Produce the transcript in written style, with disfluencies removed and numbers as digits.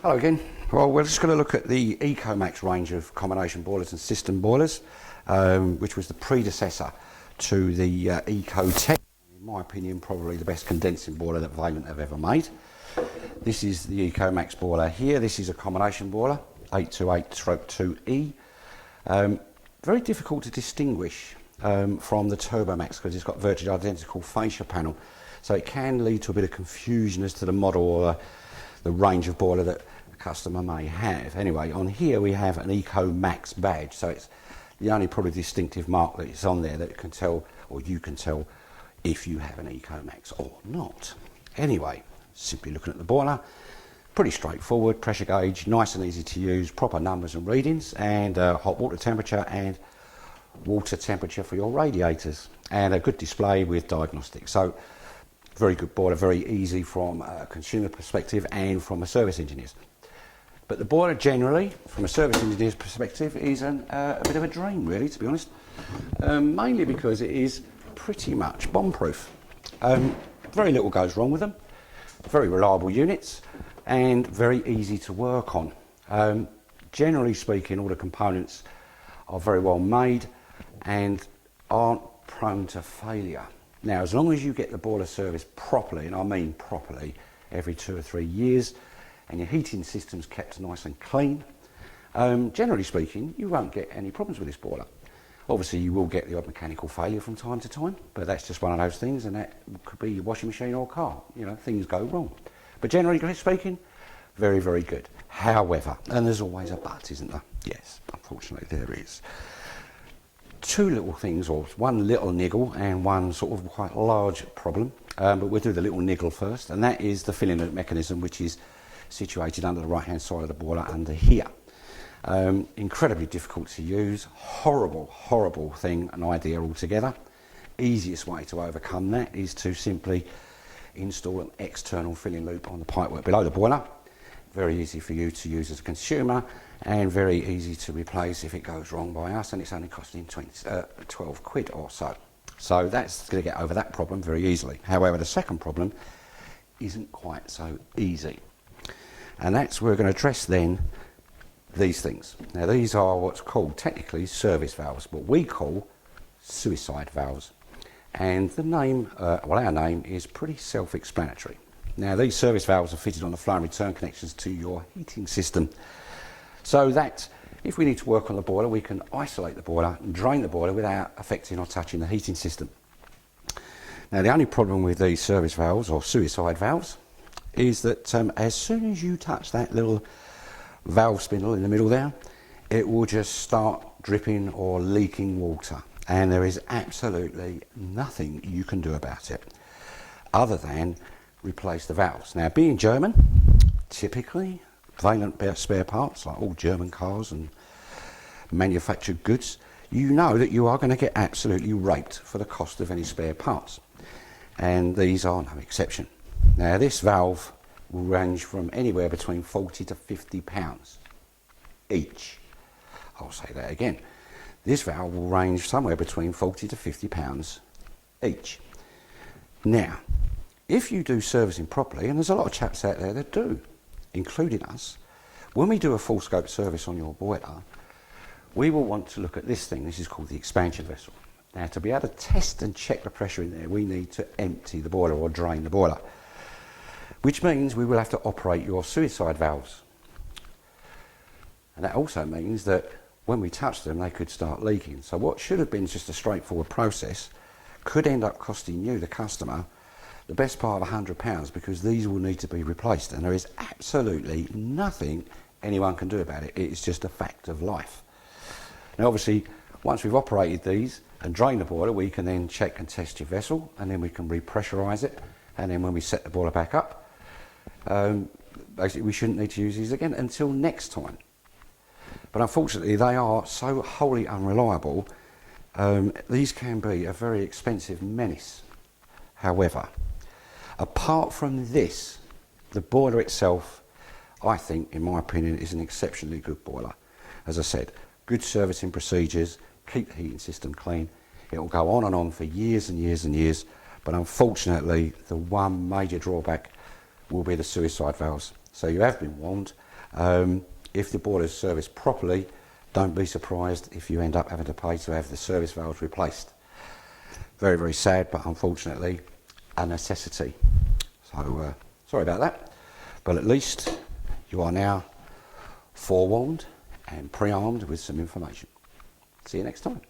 Hello again. Well, we're just going to look at the Ecomax range of combination boilers and system boilers, which was the predecessor to the Eco10. In my opinion, probably the best condensing boiler that Vaillant have ever made. This is the Ecomax boiler here. This is a combination boiler, 828/2E. Very difficult to distinguish from the Turbomax because it's got virtually identical fascia panel. So it can lead to a bit of confusion as to the model or the range of boiler that a customer may have. Anyway, on here we have an Ecomax badge, so it's the only probably distinctive mark that is on there that can tell, or you can tell, if you have an Ecomax or not. Anyway, simply looking at the boiler, pretty straightforward, pressure gauge, nice and easy to use, proper numbers and readings, and hot water temperature and water temperature for your radiators, and a good display with diagnostics. So very good boiler, very easy from a consumer perspective and from a service engineer's. But the boiler generally, from a service engineer's perspective, is a bit of a dream really, to be honest. Mainly because it is pretty much bomb-proof. Very little goes wrong with them, very reliable units and very easy to work on. Generally speaking, all the components are very well made and aren't prone to failure. Now, as long as you get the boiler serviced properly, and I mean properly, every 2 or 3 years, and your heating system's kept nice and clean, generally speaking, you won't get any problems with this boiler. Obviously, you will get the odd mechanical failure from time to time, but that's just one of those things, and that could be your washing machine or car. You know, things go wrong. But generally speaking, very, very good. However, and there's always a but, isn't there? Yes, unfortunately there is. Two little things, or one little niggle and one sort of quite large problem, but we'll do the little niggle first, and that is the filament mechanism, which is situated under the right hand side of the boiler under here. Incredibly difficult to use, horrible thing, an idea altogether. Easiest way to overcome that is to simply install an external filling loop on the pipework below the boiler. Very easy for you to use as a consumer and very easy to replace if it goes wrong by us, and it's only costing 12 quid or so. So that's going to get over that problem very easily. However, the second problem isn't quite so easy, and that's we're going to address then these things. Now these are what's called technically service valves, what we call suicide valves, and the name, well, our name is pretty self-explanatory. Now these service valves are fitted on the flow and return connections to your heating system, so that if we need to work on the boiler, we can isolate the boiler and drain the boiler without affecting or touching the heating system. Now the only problem with these service valves or suicide valves is that as soon as you touch that little valve spindle in the middle there, it will just start dripping or leaking water, and there is absolutely nothing you can do about it other than replace the valves. Now, being German, typically Vaillant spare parts, like all German cars and manufactured goods, you know that you are going to get absolutely raped for the cost of any spare parts, and these are no exception. Now this valve will range from anywhere between 40 to 50 pounds each. I'll say that again. This valve will range somewhere between 40 to 50 pounds each. Now, if you do servicing properly, and there's a lot of chaps out there that do, including us, when we do a full scope service on your boiler, we will want to look at this thing. This is called the expansion vessel. Now, to be able to test and check the pressure in there, we need to empty the boiler or drain the boiler, which means we will have to operate your suicide valves. And that also means that when we touch them, they could start leaking. So what should have been just a straightforward process could end up costing you, the customer, the best part of £100, because these will need to be replaced, and there is absolutely nothing anyone can do about it. It's just a fact of life. Now obviously, once we've operated these and drained the boiler, we can then check and test your vessel, and then we can repressurise it, and then when we set the boiler back up, basically we shouldn't need to use these again until next time. But unfortunately they are so wholly unreliable, these can be a very expensive menace. However, apart from this, the boiler itself, I think, in my opinion, is an exceptionally good boiler. As I said, good servicing procedures, keep the heating system clean. It will go on and on for years and years and years, but unfortunately the one major drawback will be the suicide valves. So you have been warned, If the boiler is serviced properly, don't be surprised if you end up having to pay to have the service valves replaced. Very, very sad, but unfortunately a necessity. So sorry about that, but at least you are now forewarned and pre-armed with some information. See you next time.